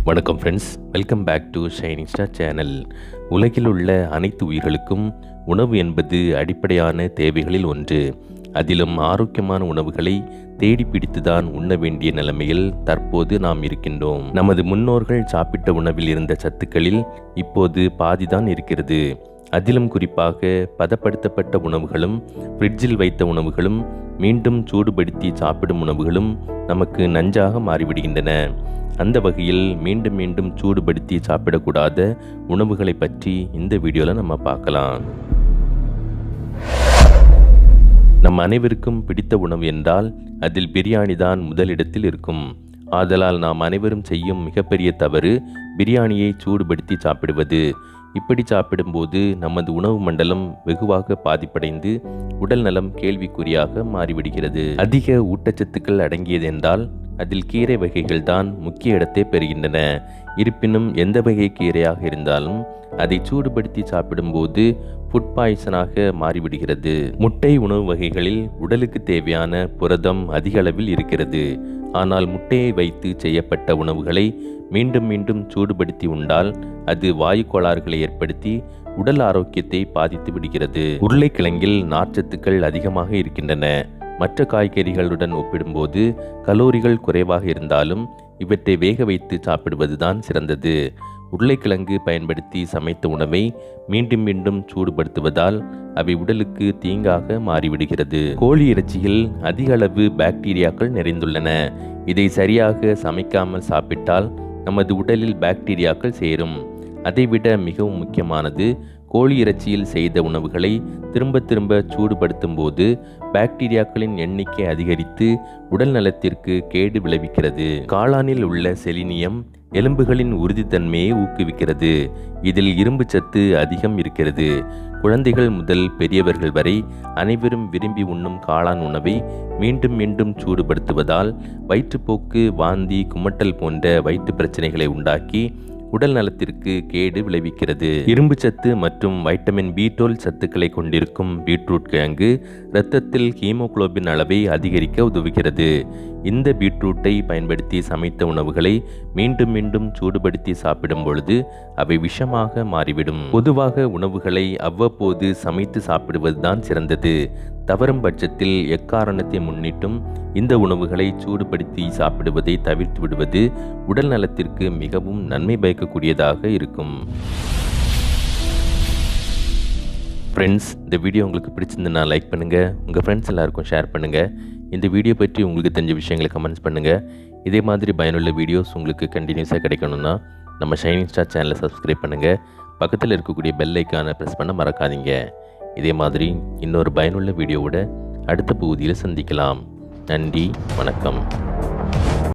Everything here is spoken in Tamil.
வணக்கம் friends, welcome back to shining star channel. உலகில் உள்ள அனைத்து உயிர்களுக்கும் உணவு என்பது அடிப்படையான தேவைகளில் ஒன்று. அதிலும் ஆரோக்கியமான உணவுகளை தேடி பிடித்துதான் உண்ண வேண்டிய நிலைமையில் தற்போது நாம் இருக்கின்றோம். நமது முன்னோர்கள் சாப்பிட்ட உணவில் இருந்த சத்துக்களில் இப்போது பாதிதான் இருக்கிறது. அதிலும் குறிப்பாக பதப்படுத்தப்பட்ட உணவுகளும், ஃப்ரிட்ஜில் வைத்த உணவுகளும், மீண்டும் சூடுபடுத்தி சாப்பிடும் உணவுகளும் நமக்கு நஞ்சாக மாறிவிடுகின்றன. அந்த வகையில் மீண்டும் மீண்டும் சூடுபடுத்தி சாப்பிடக்கூடாத உணவுகளை பற்றி இந்த வீடியோவில் நம்ம பார்க்கலாம். நம் அனைவருக்கும் பிடித்த உணவு என்றால் அதில் பிரியாணி தான் முதலிடத்தில் இருக்கும். ஆதலால் நாம் அனைவரும் செய்யும் மிகப்பெரிய தவறு பிரியாணியை சூடுபடுத்தி சாப்பிடுவது. இப்படி சாப்பிடும்போது நமது உணவு மண்டலம் வெகுவாக பாதிப்படைந்து உடல் நலம் கேள்விக்குறியாக மாறிவிடுகிறது. அதிக ஊட்டச்சத்துக்கள் அடங்கியது என்றால் அதில் கீரை வகைகள் தான் முக்கிய இடத்தை பெறுகின்றன. இருப்பினும் எந்த வகை கீரையாக இருந்தாலும் அதை சூடுபடுத்தி சாப்பிடும்போது ஃபுட் பாய்சனாக மாறிவிடுகிறது. முட்டை உணவு வகைகளில் உடலுக்கு தேவையான புரதம் அதிக அளவில் இருக்கிறது. ஆனால் முட்டையை வைத்து செய்யப்பட்ட உணவுகளை மீண்டும் மீண்டும் சூடுபடுத்தி உண்டால் அது வாயு கோளாறுகளை ஏற்படுத்தி உடல் ஆரோக்கியத்தை பாதித்து விடுகிறது. உருளைக்கிழங்கில் நார்ச்சத்துக்கள் அதிகமாக இருக்கின்றன. மற்ற காய்கறிகளுடன் ஒப்பிடும்போது கலோரிகள் குறைவாக இருந்தாலும் இவற்றை வேக வைத்து சாப்பிடுவதுதான் சிறந்தது. உருளைக்கிழங்கு பயன்படுத்தி சமைத்த உணவை மீண்டும் மீண்டும் சூடுபடுத்துவதால் அவை உடலுக்கு தீங்காக மாறிவிடுகிறது. கோழி இறைச்சியில் அதிக அளவு பாக்டீரியாக்கள் நிறைந்துள்ளன. இதை சரியாக சமைக்காமல் சாப்பிட்டால் நமது உடலில் பாக்டீரியாக்கள் சேரும். அதைவிட மிகவும் முக்கியமானது, கோழி இறைச்சியில் செய்த உணவுகளை திரும்ப திரும்ப சூடுபடுத்தும் போது பாக்டீரியாக்களின் எண்ணிக்கை அதிகரித்து உடல் நலத்திற்கு கேடு விளைவிக்கிறது. காளானில் உள்ள செலினியம் எலும்புகளின் உறுதித்தன்மையை ஊக்குவிக்கிறது. இதில் இரும்பு சத்து அதிகம் இருக்கிறது. குழந்தைகள் முதல் பெரியவர்கள் வரை அனைவரும் விரும்பி உண்ணும் காளான் உணவை மீண்டும் மீண்டும் சூடுபடுத்துவதால் வயிற்றுப்போக்கு, வாந்தி, குமட்டல் போன்ற வயிற்று பிரச்சனைகளை உண்டாக்கி உடல் நலத்திற்கு கேடு விளைவிக்கிறது. இரும்பு சத்து மற்றும் வைட்டமின் B12 சத்துக்களை கொண்டிருக்கும் பீட்ரூட் கிழங்கு இரத்தத்தில் ஹீமோகுளோபின் அளவை அதிகரிக்க உதவுகிறது. இந்த பீட்ரூட்டை பயன்படுத்தி சமைத்த உணவுகளை மீண்டும் மீண்டும் சூடுபடுத்தி சாப்பிடும் பொழுது அவை விஷமாக மாறிவிடும். பொதுவாக உணவுகளை அவ்வப்போது சமைத்து சாப்பிடுவதுதான் சிறந்தது. தவறும் பட்சத்தில் எக்காரணத்தை முன்னிட்டும் இந்த உணவுகளை சூடுபடுத்தி சாப்பிடுவதை தவிர்த்து விடுவது உடல் நலத்திற்கு மிகவும் நன்மை பயக்கக்கூடியதாக இருக்கும். ஃப்ரெண்ட்ஸ், இந்த வீடியோ உங்களுக்கு பிடிச்சிருந்துன்னா லைக் பண்ணுங்கள், உங்கள் ஃப்ரெண்ட்ஸ் எல்லாருக்கும் ஷேர் பண்ணுங்கள். இந்த வீடியோ பற்றி உங்களுக்கு தெரிஞ்ச விஷயங்களை கமெண்ட்ஸ் பண்ணுங்கள். இதே மாதிரி பயனுள்ள வீடியோஸ் உங்களுக்கு கண்டினியூஸாக கிடைக்கணும்னா நம்ம ஷைனிங் ஸ்டார் சேனலை சப்ஸ்கிரைப் பண்ணுங்கள். பக்கத்தில் இருக்கக்கூடிய பெல் ஐக்கானை ப்ரெஸ் பண்ண மறக்காதீங்க. இதே மாதிரி இன்னொரு பயனுள்ள வீடியோவோட அடுத்த பகுதியில் சந்திக்கலாம். நன்றி, வணக்கம்.